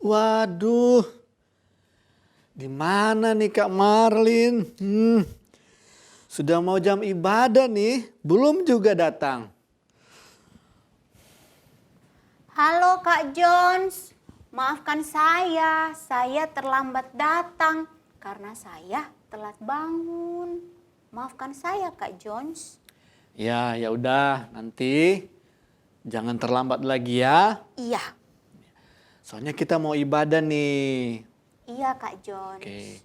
Waduh, di mana nih Kak Marlin? Sudah mau jam ibadah nih, belum juga datang. Halo Kak Jones, maafkan saya terlambat datang karena saya telat bangun. Maafkan saya Kak Jones. Ya udah, nanti jangan terlambat lagi ya. Iya. Soalnya kita mau ibadah nih. Iya Kak Jones. Oke.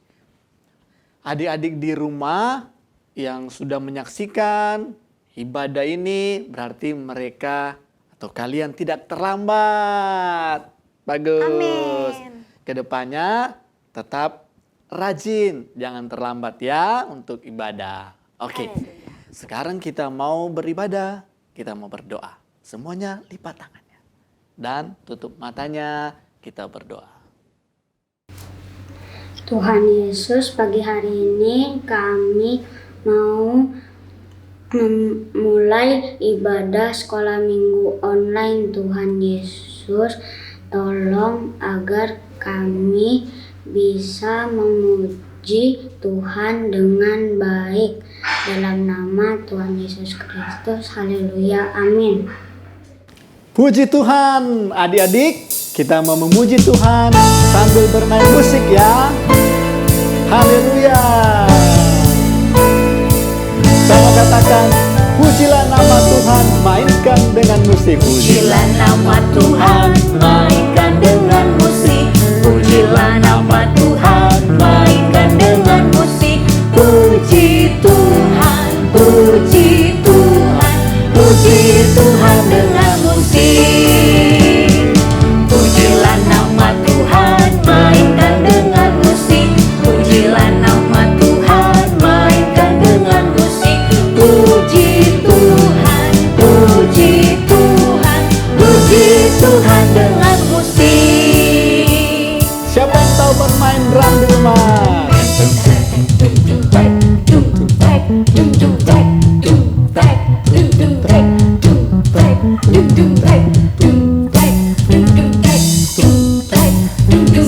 Adik-adik di rumah yang sudah menyaksikan ibadah ini berarti mereka atau kalian tidak terlambat. Bagus. Amin. Kedepannya tetap rajin, jangan terlambat ya untuk ibadah. Oke. Haleluya. Sekarang kita mau beribadah, kita mau berdoa. Semuanya lipat tangannya dan tutup matanya, kita berdoa. Tuhan Yesus, pagi hari ini kami mau memulai ibadah sekolah minggu online. Tuhan Yesus, tolong agar kami bisa memuji Tuhan dengan baik. Dalam nama Tuhan Yesus Kristus, haleluya, amin. Puji Tuhan, adik-adik, kita mau memuji Tuhan sambil bermain musik ya. Haleluya. Sama katakan, pujilah nama Tuhan, mainkan dengan musik. Pujilah nama Tuhan, mainkan dengan musik. Pujilah nama Tuhan, mainkan dengan musik. Puji Tuhan, puji Tuhan, puji Tuhan dengan musik. Pujilah nama Tuhan, mainkan dengan musik. Pujilah nama Tuhan, mainkan dengan musik. Puji Tuhan, puji Tuhan, puji Tuhan dengan musik. Siapa yang tahu bermain drum di rumah?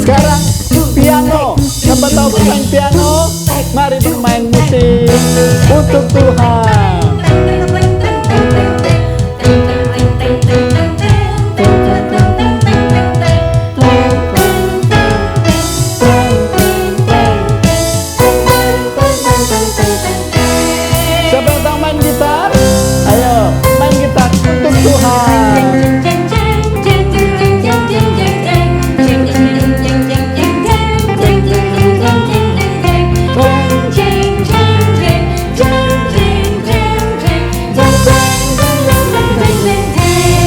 Sekarang piano. Siapa tahu bermain piano? Mari bermain musik untuk Tuhan. Siapa yang tahu main gitar? Ayo, main gitar untuk Tuhan.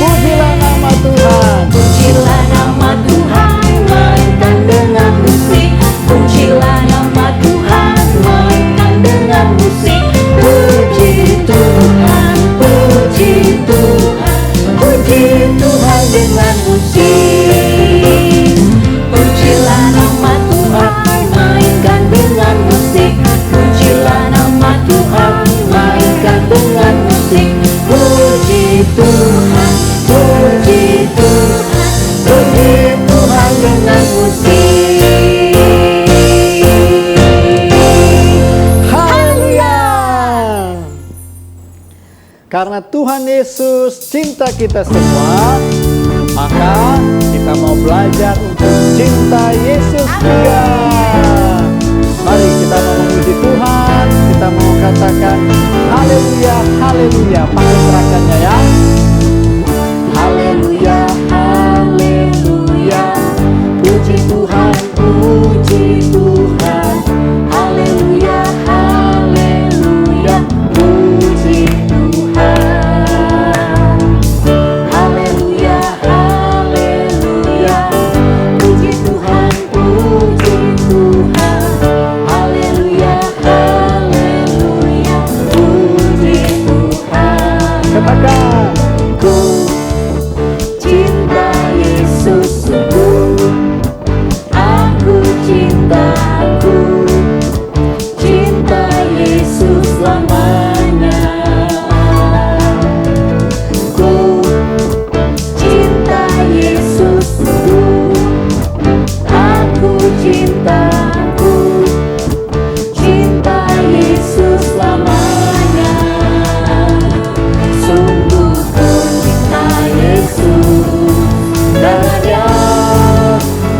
Pujilah nama Tuhan. Pujilah nama Tuhan, mainkan dengan musik. Pujilah nama Tuhan, mainkan dengan musik. Puji Tuhan, puji Tuhan, puji Tuhan dengan musik. Pujilah nama Tuhan, mainkan dengan musik. Pujilah nama Tuhan, mainkan dengan musik. Puji Tuhan, puji Tuhan, puji Tuhan dengan musik. Haleluya. Karena Tuhan Yesus cinta kita semua, maka kita mau belajar untuk cinta Yesus juga. Mari kita mau memuji Tuhan, kita mau katakan haleluya, haleluya. Pakai gerakannya ya. Haleluya, haleluya. Puji Tuhan, puji Tuhan. Haleluya, haleluya. Puji Tuhan. Haleluya, haleluya. Puji Tuhan, puji Tuhan. Haleluya, haleluya. Puji Tuhan. Katakan cintaku, cinta Yesus selamanya. Sungguh ku cinta Yesus, dan Dia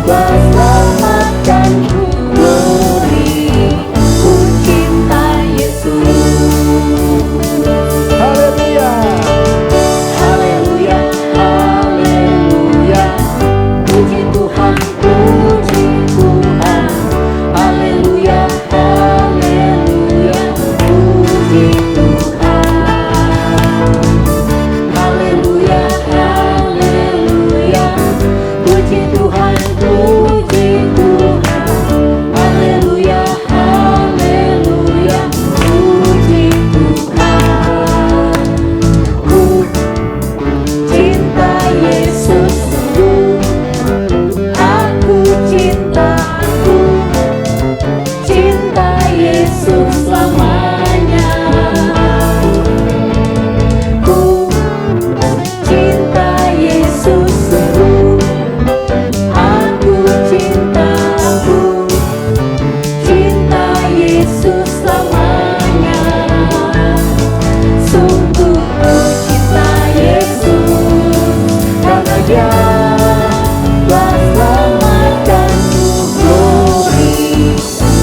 telah selamatkanku. Glory, ku cinta Yesus. Haleluya. Haleluya, haleluya, puji Tuhan, puji Tuhan. Haleluya, haleluya, puji Tuhan. Haleluya, haleluya, puji Tuhan, puji Tuhan. Haleluya, haleluya, puji Tuhan. Ku cinta Yesus, aku cinta Yesus selamanya. Ku cinta Yesus, aku cinta Yesus selamanya. Sungguh ku cinta Yesus, karena Dia telah selamatkanku. Glory,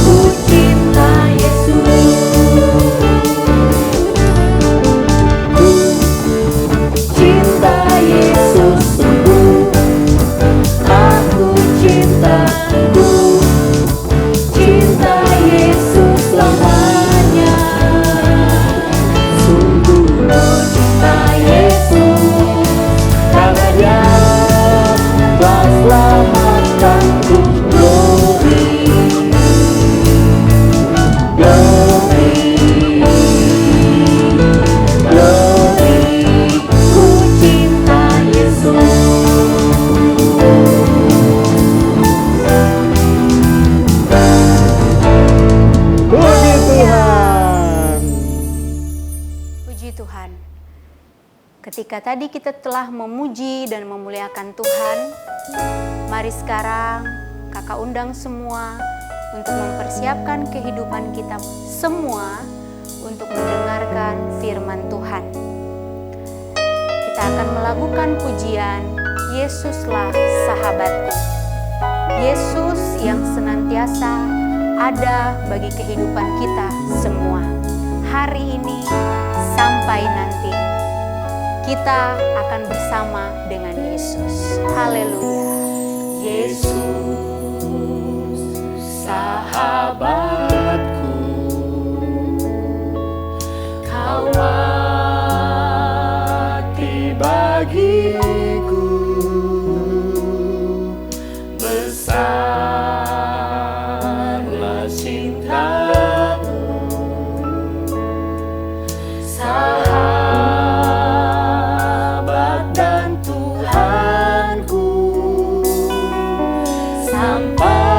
ku cinta Yesus. Ku cinta Yesus sungguh, aku cinta Yesus selamanya. Sungguh ku cinta Yesus, karena Dia telah selamatkanku. Glory, glory, glory, ku cinta Yesus. Puji Tuhan. Puji Tuhan. Ketika tadi kita telah memuji dan memuliakan Tuhan, mari sekarang kakak undang semua untuk mempersiapkan kehidupan kita semua untuk mendengarkan firman Tuhan. Kita akan melakukan pujian, Yesuslah sahabatku. Yesus yang senantiasa ada bagi kehidupan kita semua. Hari ini sampai nanti kita akan bersama dengan Yesus. Haleluya. Yesus sahabatku, Kau mati bagiku. Besarlah cintamu, sahabat dan Tuhanku. Sampai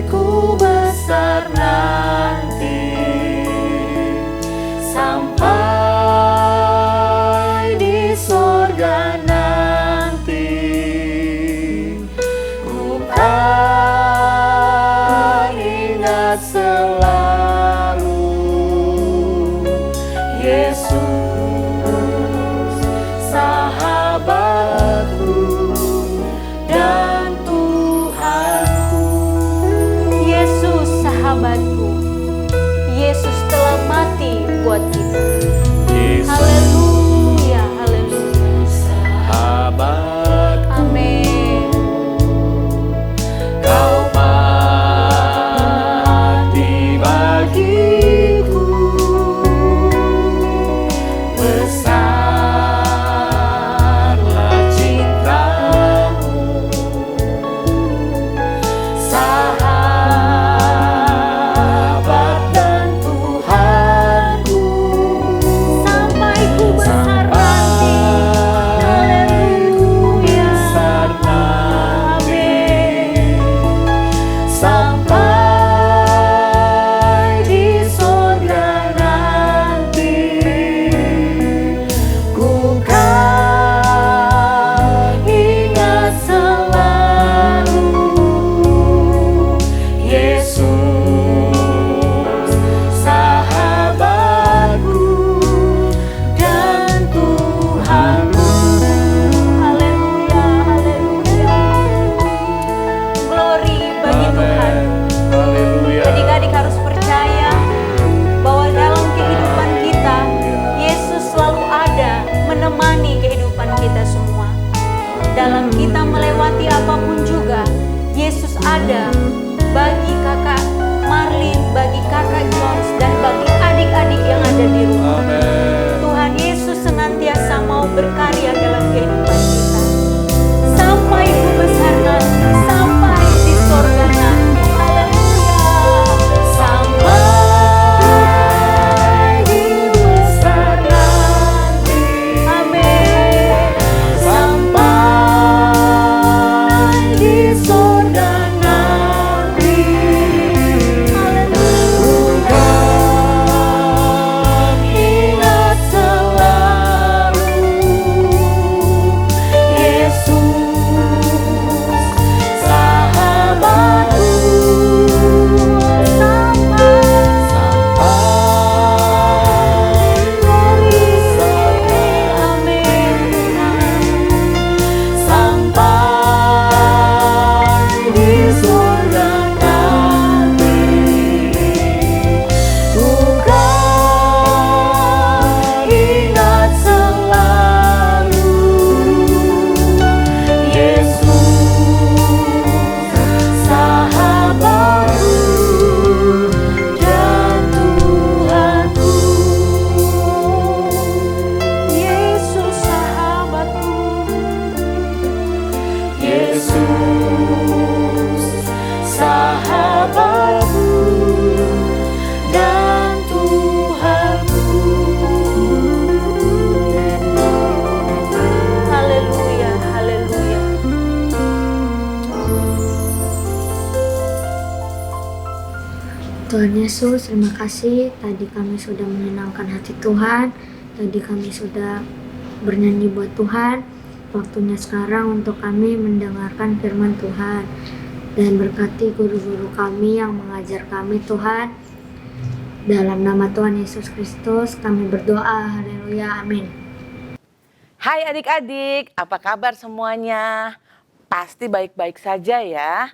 ku besar nanti, sampai di sorga nanti, ku kan ingat selalu Yesus sahabatku dan Tuhan. ada bagi kakak Marlin, bagi kakak Jones, dan bagi adik-adik yang ada di rumah. Tuhan Yesus senantiasa mau berkarya dalam kehidupan kita. Sampai Ibu besar nanti, sampai di sorga nanti. Haleluya. Sampai di besar nanti. Amin. Sampai di sorga nanti. Haleluya. Bukan ingat selalu Yesus sahabatku. Sampai di surga nanti. Bukan ingat selalu Yesus sahabatku dan Tuhanku. Yesus sahabatku. Yesus sahabatku dan Tuhanku. Haleluya, haleluya. Tuhan Yesus, terima kasih. Tadi kami sudah menyenangkan hati Tuhan. Tadi kami sudah bernyanyi buat Tuhan. Waktunya sekarang untuk kami mendengarkan firman Tuhan. Dan berkati guru-guru kami yang mengajar kami Tuhan. Dalam nama Tuhan Yesus Kristus kami berdoa. Haleluya, amin. Hai adik-adik, apa kabar semuanya? Pasti baik-baik saja ya.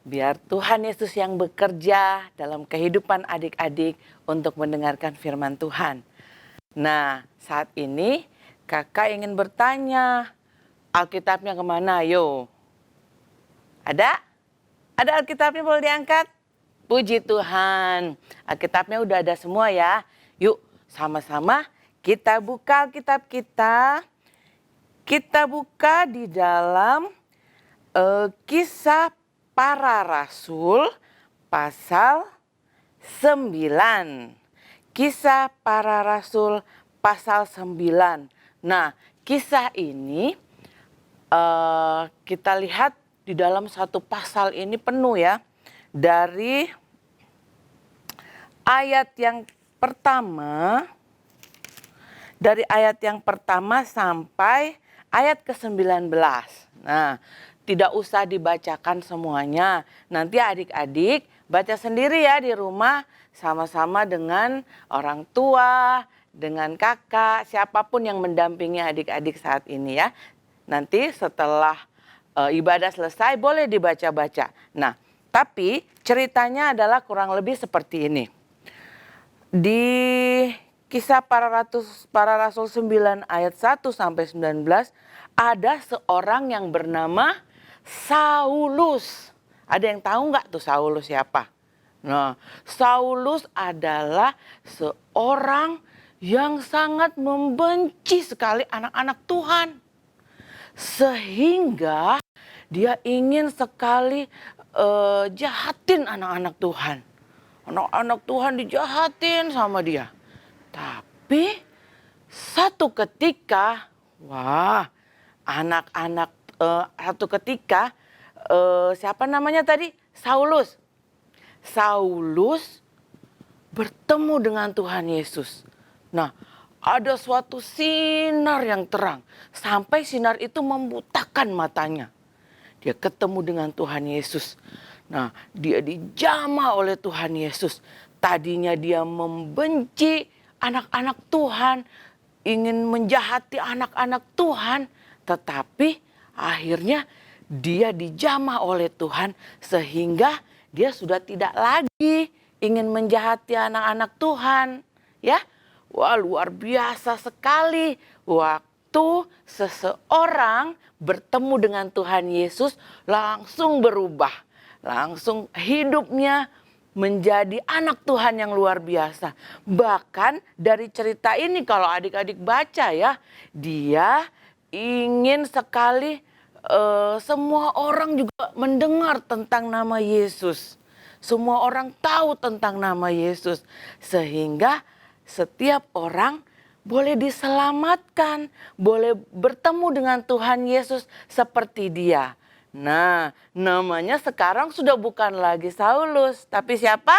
Biar Tuhan Yesus yang bekerja dalam kehidupan adik-adik untuk mendengarkan firman Tuhan. Nah, saat ini kakak ingin bertanya, Alkitabnya kemana? Ayo. Ada? Ada Alkitabnya, boleh diangkat? Puji Tuhan, Alkitabnya udah ada semua ya. Yuk sama-sama kita buka Alkitab kita. Kita buka di dalam Kisah Para Rasul pasal 9. Kisah Para Rasul pasal 9. Nah, kisah ini kita lihat di dalam satu pasal ini penuh ya. Dari ayat yang pertama sampai ayat ke-19. Nah, tidak usah dibacakan semuanya. Nanti adik-adik baca sendiri ya di rumah sama-sama dengan orang tua, dengan kakak, siapapun yang mendampingi adik-adik saat ini ya. Nanti setelah ibadah selesai boleh dibaca-baca. Nah, tapi ceritanya adalah kurang lebih seperti ini. Di Kisah Para Rasul 9 ayat 1 sampai 19 ada seorang yang bernama Saulus. Ada yang tahu nggak tuh Saulus siapa? Nah, Saulus adalah seorang yang sangat membenci sekali anak-anak Tuhan. Sehingga dia ingin sekali jahatin anak-anak Tuhan. Anak-anak Tuhan dijahatin sama dia. Tapi satu ketika, siapa namanya tadi? Saulus. Saulus bertemu dengan Tuhan Yesus. Nah, ada suatu sinar yang terang. Sampai sinar itu membutakan matanya. Dia ketemu dengan Tuhan Yesus. Nah, dia dijamah oleh Tuhan Yesus. Tadinya dia membenci anak-anak Tuhan, ingin menjahati anak-anak Tuhan, tetapi akhirnya dia dijamah oleh Tuhan sehingga dia sudah tidak lagi ingin menjahati anak-anak Tuhan, ya. Wah, luar biasa sekali waktu seseorang bertemu dengan Tuhan Yesus langsung berubah. langsung hidupnya menjadi anak Tuhan yang luar biasa. Bahkan dari cerita ini kalau adik-adik baca ya, dia ingin sekali semua orang juga mendengar tentang nama Yesus. Semua orang tahu tentang nama Yesus. Sehingga setiap orang boleh diselamatkan, boleh bertemu dengan Tuhan Yesus seperti dia. Nah, namanya sekarang sudah bukan lagi Saulus, tapi siapa?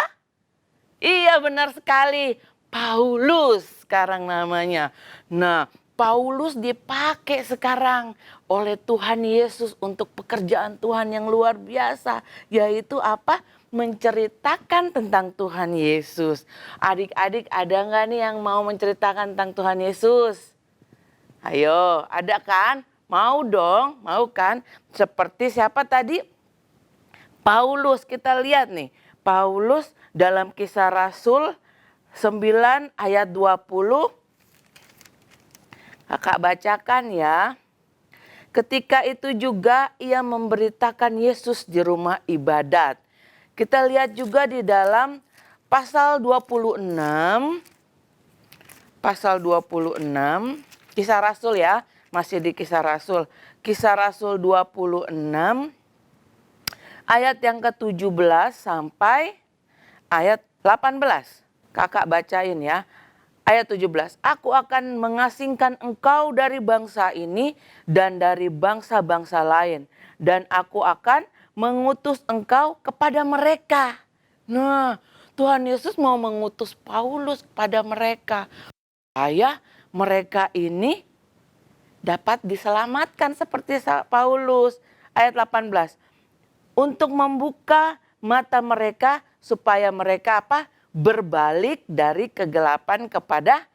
Iya, benar sekali, Paulus sekarang namanya. Nah, Paulus dipakai sekarang oleh Tuhan Yesus untuk pekerjaan Tuhan yang luar biasa, yaitu apa? Menceritakan tentang Tuhan Yesus. Adik-adik ada nggak nih yang mau menceritakan tentang Tuhan Yesus? Ayo, ada kan? Mau dong, mau kan? Seperti siapa tadi? Paulus, kita lihat nih. Paulus dalam Kisah Rasul 9 ayat 20. Kakak bacakan ya. Ketika itu juga ia memberitakan Yesus di rumah ibadat. Kita lihat juga di dalam pasal 26. Pasal 26. Kisah Rasul ya. Masih di Kisah Rasul. Kisah Rasul 26 ayat yang ke-17 sampai ayat 18. Kakak bacain ya. Ayat 17. Aku akan mengasingkan engkau dari bangsa ini dan dari bangsa-bangsa lain. Dan aku akan mengutus engkau kepada mereka. Nah, Tuhan Yesus mau mengutus Paulus kepada mereka. Supaya mereka ini dapat diselamatkan seperti Paulus. Ayat 18. Untuk membuka mata mereka supaya mereka apa? Berbalik dari kegelapan kepada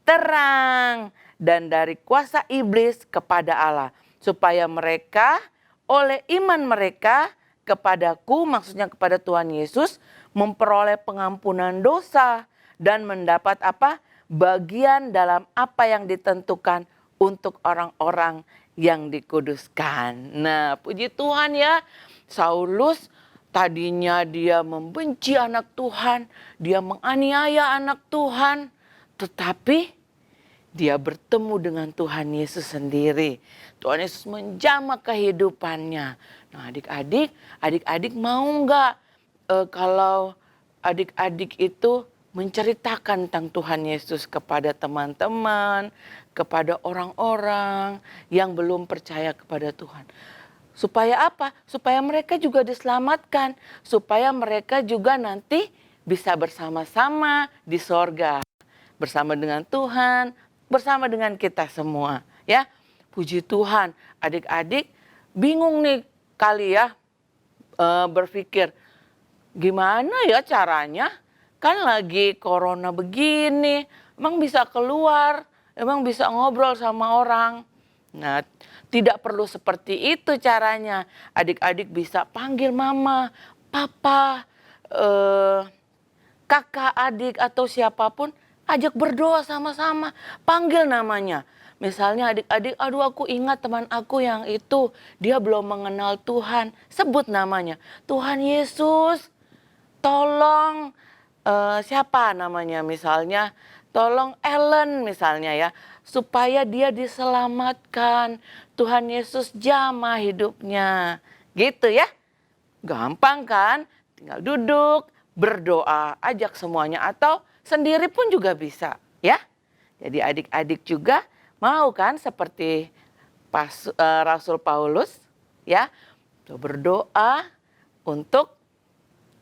terang. Dan dari kuasa iblis kepada Allah. Supaya mereka oleh iman mereka kepadaku, maksudnya kepada Tuhan Yesus, memperoleh pengampunan dosa. Dan mendapat apa? Bagian dalam apa yang ditentukan untuk orang-orang yang dikuduskan. Nah, puji Tuhan ya. Saulus tadinya dia membenci anak Tuhan, dia menganiaya anak Tuhan, tetapi dia bertemu dengan Tuhan Yesus sendiri. Tuhan Yesus menjamah kehidupannya. Nah, adik-adik mau nggak kalau adik-adik itu menceritakan tentang Tuhan Yesus kepada teman-teman, kepada orang-orang yang belum percaya kepada Tuhan. Supaya apa? Supaya mereka juga diselamatkan. Supaya mereka juga nanti bisa bersama-sama di sorga. Bersama dengan Tuhan, bersama dengan kita semua. Ya, puji Tuhan. Adik-adik bingung nih kali ya berpikir, gimana ya caranya? Kan lagi corona begini, emang bisa keluar, emang bisa ngobrol sama orang. Nah, tidak perlu seperti itu caranya. Adik-adik bisa panggil mama, papa, kakak, adik atau siapapun, ajak berdoa sama-sama, panggil namanya. Misalnya adik-adik, aduh aku ingat teman aku yang itu, dia belum mengenal Tuhan, sebut namanya. Tuhan Yesus, tolong siapa namanya misalnya, tolong Ellen misalnya ya, supaya dia diselamatkan. Tuhan Yesus jamah hidupnya. Gitu ya. Gampang kan? Tinggal duduk, berdoa, ajak semuanya. Atau sendiri pun juga bisa ya. Jadi adik-adik juga mau kan seperti Rasul Paulus ya. Berdoa untuk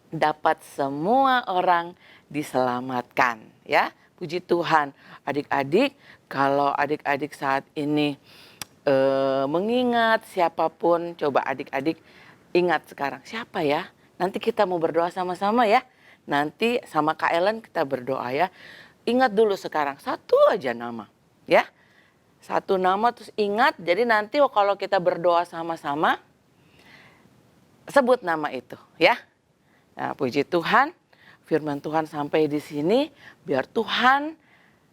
dapat semua orang diselamatkan ya. Puji Tuhan. Adik-adik, kalau adik-adik saat ini mengingat siapapun, coba adik-adik ingat sekarang siapa ya. Nanti kita mau berdoa sama-sama ya. Nanti sama Kak Ellen kita berdoa ya. Ingat dulu sekarang satu aja nama ya. Satu nama terus ingat. Jadi nanti kalau kita berdoa sama-sama sebut nama itu ya. Nah, puji Tuhan, firman Tuhan sampai di sini, biar Tuhan,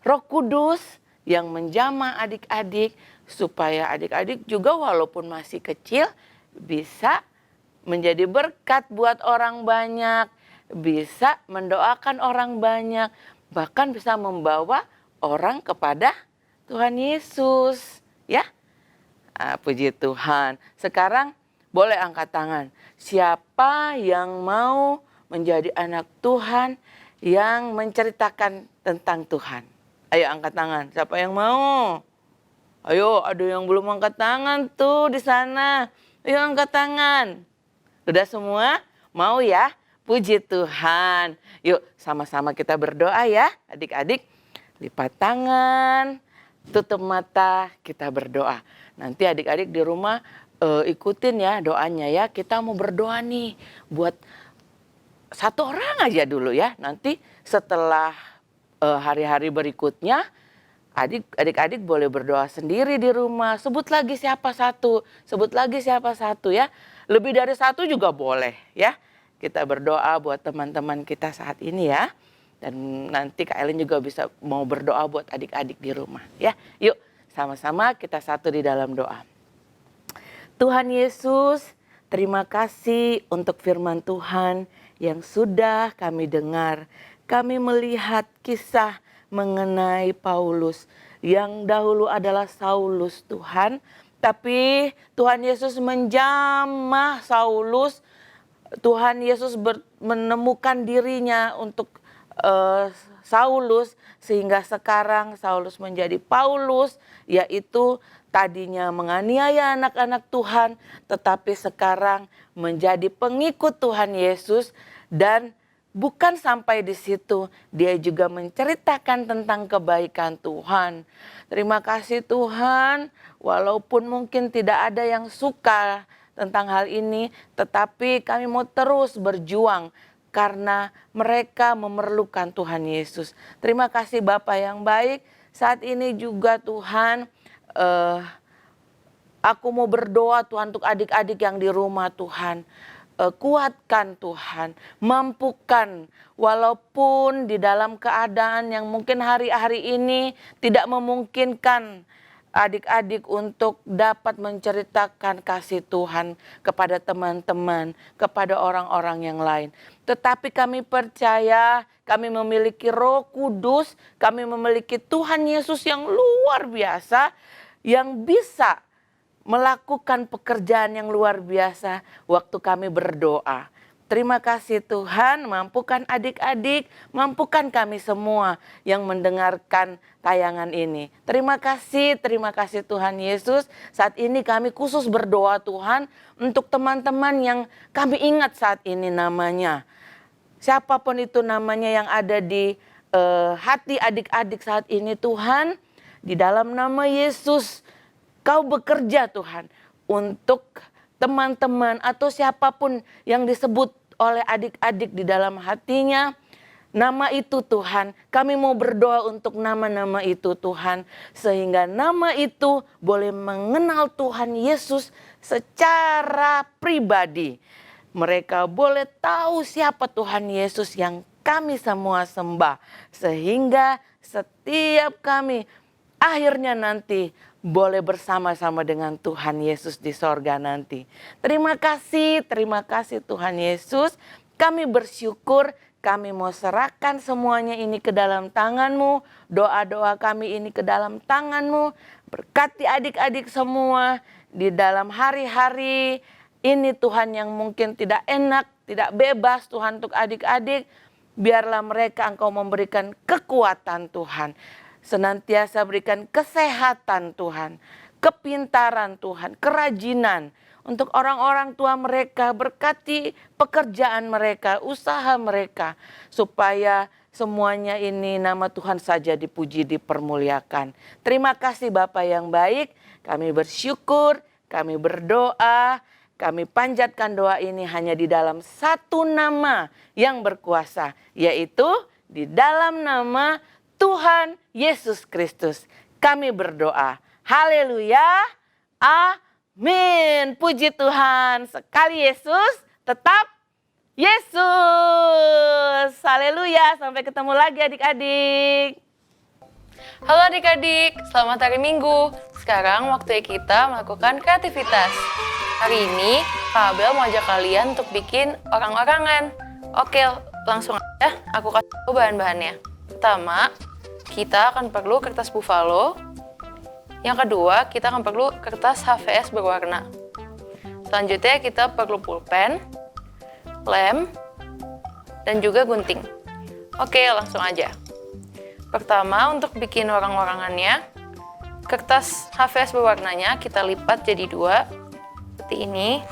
Roh Kudus yang menjamah adik-adik, supaya adik-adik juga walaupun masih kecil bisa menjadi berkat buat orang banyak, bisa mendoakan orang banyak, bahkan bisa membawa orang kepada Tuhan Yesus, ya. Puji Tuhan. Sekarang boleh angkat tangan. Siapa yang mau menjadi anak Tuhan yang menceritakan tentang Tuhan? Ayo angkat tangan. Siapa yang mau? Ayo, ada yang belum angkat tangan tuh di sana. Ayo angkat tangan. Udah semua? Mau ya? Puji Tuhan. Yuk sama-sama kita berdoa ya adik-adik. Lipat tangan, tutup mata, kita berdoa. Nanti adik-adik di rumah ikutin ya doanya ya. Kita mau berdoa nih buat satu orang aja dulu ya. Nanti setelah hari-hari berikutnya, adik-adik boleh berdoa sendiri di rumah. Sebut lagi siapa satu ya. Lebih dari satu juga boleh ya. Kita berdoa buat teman-teman kita saat ini ya. Dan nanti Kak Ellen juga bisa mau berdoa buat adik-adik di rumah ya. Yuk sama-sama kita satu di dalam doa. Tuhan Yesus, terima kasih untuk firman Tuhan yang sudah kami dengar. Kami melihat kisah mengenai Paulus yang dahulu adalah Saulus Tuhan. Tapi Tuhan Yesus menjamah Saulus. Tuhan Yesus menemukan dirinya untuk Saulus sehingga sekarang Saulus menjadi Paulus, yaitu tadinya menganiaya anak-anak Tuhan tetapi sekarang menjadi pengikut Tuhan Yesus. Dan bukan sampai di situ, dia juga menceritakan tentang kebaikan Tuhan. Terima kasih Tuhan, walaupun mungkin tidak ada yang suka tentang hal ini, tetapi kami mau terus berjuang karena mereka memerlukan Tuhan Yesus. Terima kasih Bapa yang baik. Saat ini juga Tuhan, aku mau berdoa Tuhan untuk adik-adik yang di rumah Tuhan. Kuatkan Tuhan, mampukan walaupun di dalam keadaan yang mungkin hari-hari ini tidak memungkinkan adik-adik untuk dapat menceritakan kasih Tuhan kepada teman-teman, kepada orang-orang yang lain. Tetapi kami percaya kami memiliki Roh Kudus, kami memiliki Tuhan Yesus yang luar biasa, yang bisa melakukan pekerjaan yang luar biasa waktu kami berdoa. Terima kasih Tuhan, mampukan adik-adik, mampukan kami semua yang mendengarkan tayangan ini. Terima kasih Tuhan Yesus. Saat ini kami khusus berdoa Tuhan untuk teman-teman yang kami ingat saat ini namanya. Siapapun itu namanya yang ada di hati adik-adik saat ini Tuhan, di dalam nama Yesus Kau bekerja Tuhan untuk teman-teman atau siapapun yang disebut oleh adik-adik di dalam hatinya. Nama itu Tuhan, kami mau berdoa untuk nama-nama itu Tuhan. Sehingga nama itu boleh mengenal Tuhan Yesus secara pribadi. Mereka boleh tahu siapa Tuhan Yesus yang kami semua sembah. Sehingga setiap kami akhirnya nanti boleh bersama-sama dengan Tuhan Yesus di sorga nanti. Terima kasih Tuhan Yesus. Kami bersyukur, kami mau serahkan semuanya ini ke dalam tangan-Mu. Doa-doa kami ini ke dalam tangan-Mu. Berkati adik-adik semua di dalam hari-hari ini Tuhan yang mungkin tidak enak, tidak bebas Tuhan untuk adik-adik. Biarlah mereka Engkau memberikan kekuatan Tuhan. Senantiasa berikan kesehatan Tuhan, kepintaran Tuhan, kerajinan untuk orang-orang tua mereka, berkati pekerjaan mereka, usaha mereka, supaya semuanya ini nama Tuhan saja dipuji, dipermuliakan. Terima kasih Bapa yang baik, kami bersyukur, kami berdoa, kami panjatkan doa ini hanya di dalam satu nama yang berkuasa, yaitu di dalam nama Tuhan Yesus Kristus. Kami berdoa. Haleluya. Amin. Puji Tuhan. Sekali Yesus, tetap Yesus. Haleluya. Sampai ketemu lagi adik-adik. Halo adik-adik, selamat hari Minggu. Sekarang waktunya kita melakukan kreativitas. Hari ini, Kak Abel mau ajak kalian untuk bikin orang-orangan. Oke, langsung aja aku kasih tahu bahan-bahannya. Pertama, kita akan perlu kertas buffalo. Yang kedua, kita akan perlu kertas HVS berwarna. Selanjutnya, kita perlu pulpen, lem, dan juga gunting. Oke, langsung aja. Pertama, untuk bikin orang-orangannya, kertas HVS berwarnanya kita lipat jadi 2, seperti ini.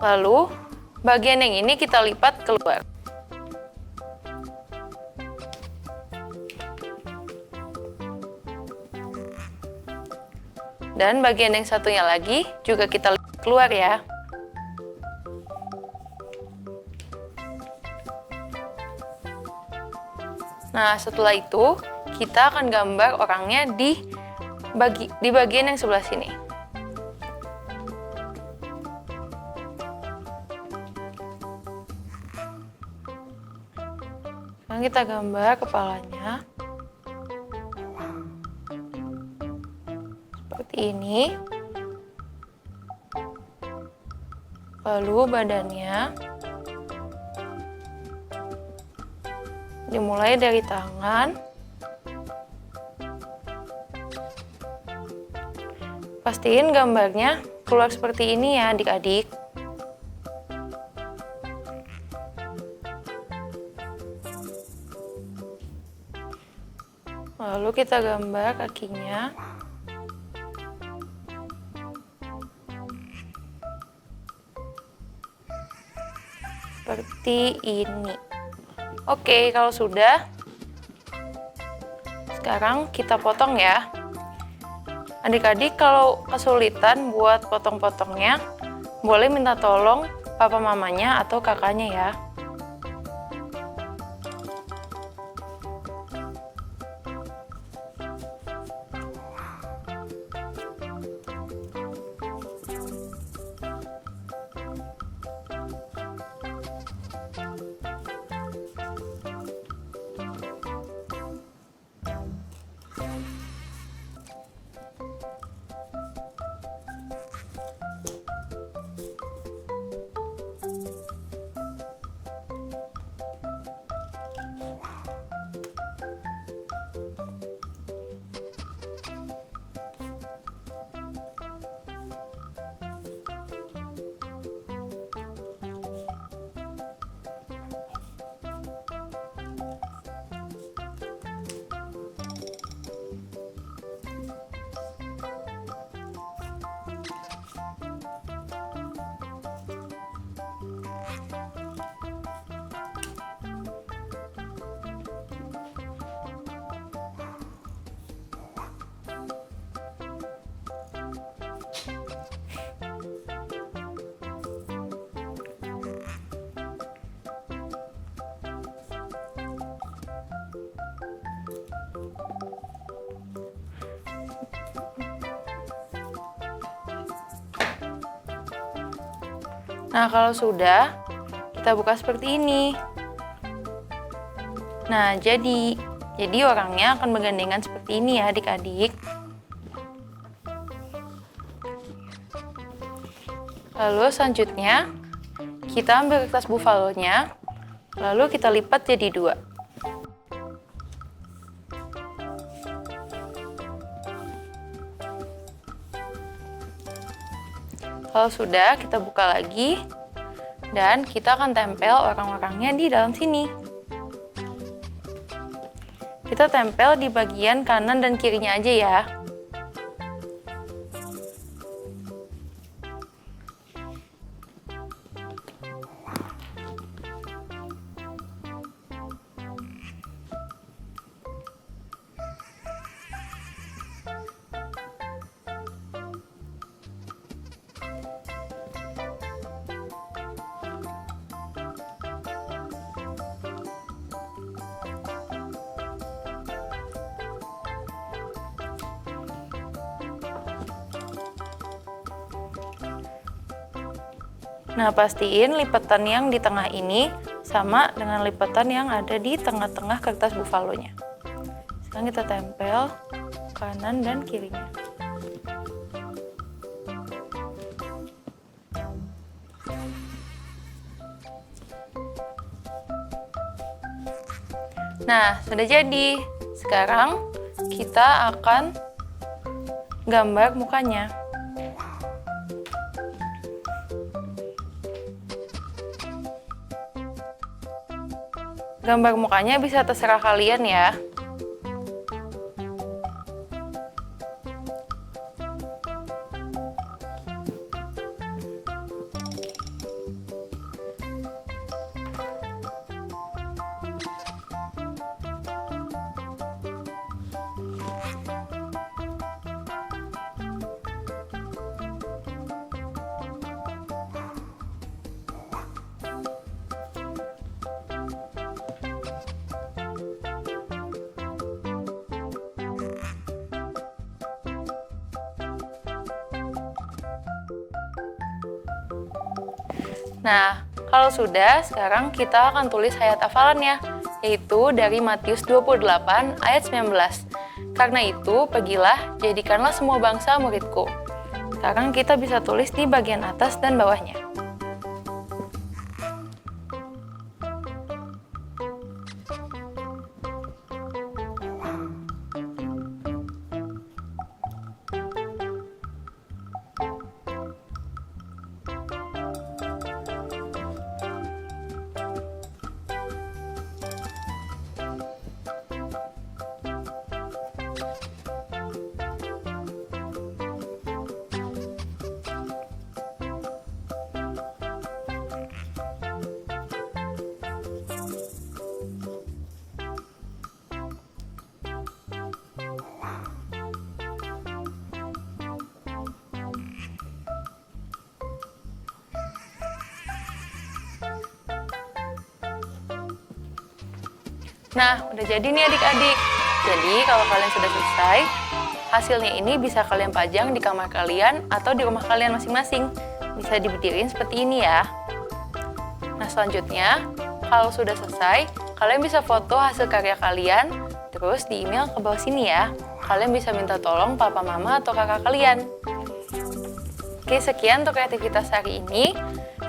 Lalu, bagian yang ini kita lipat keluar. Dan bagian yang satunya lagi juga kita lipat keluar ya. Nah, setelah itu kita akan gambar orangnya di bagian yang sebelah sini. Sekarang kita gambar kepalanya. Seperti ini. Lalu badannya. Dimulai dari tangan. Pastiin gambarnya keluar seperti ini ya adik-adik. Lalu kita gambar kakinya. Seperti ini. Oke, kalau sudah, sekarang kita potong ya. Adik-adik kalau kesulitan buat potong-potongnya, boleh minta tolong papa mamanya atau kakaknya ya. Nah, kalau sudah, kita buka seperti ini. Nah, jadi orangnya akan bergandengan seperti ini ya adik-adik. Lalu selanjutnya, kita ambil kertas buffalo-nya, lalu kita lipat jadi 2. Kalau sudah, kita buka lagi dan kita akan tempel orang-orangnya di dalam sini. Kita tempel di bagian kanan dan kirinya aja ya. Nah, pastiin lipatan yang di tengah ini sama dengan lipatan yang ada di tengah-tengah kertas buffalo-nya. Sekarang kita tempel kanan dan kirinya. Nah, sudah jadi. Sekarang kita akan gambar mukanya. Gambar mukanya bisa terserah kalian ya. Nah, kalau sudah, sekarang kita akan tulis ayat hafalannya, yaitu dari Matius 28 ayat 19. Karena itu, pergilah, jadikanlah semua bangsa muridku. Sekarang kita bisa tulis di bagian atas dan bawahnya. Nah, udah jadi nih adik-adik. Jadi, kalau kalian sudah selesai, hasilnya ini bisa kalian pajang di kamar kalian atau di rumah kalian masing-masing. Bisa diberdiriin seperti ini ya. Nah, selanjutnya, kalau sudah selesai, kalian bisa foto hasil karya kalian, terus di email ke bawah sini ya. Kalian bisa minta tolong papa, mama, atau kakak kalian. Oke, sekian untuk kreativitas hari ini.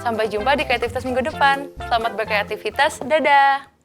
Sampai jumpa di kreativitas minggu depan. Selamat berkreativitas, dadah!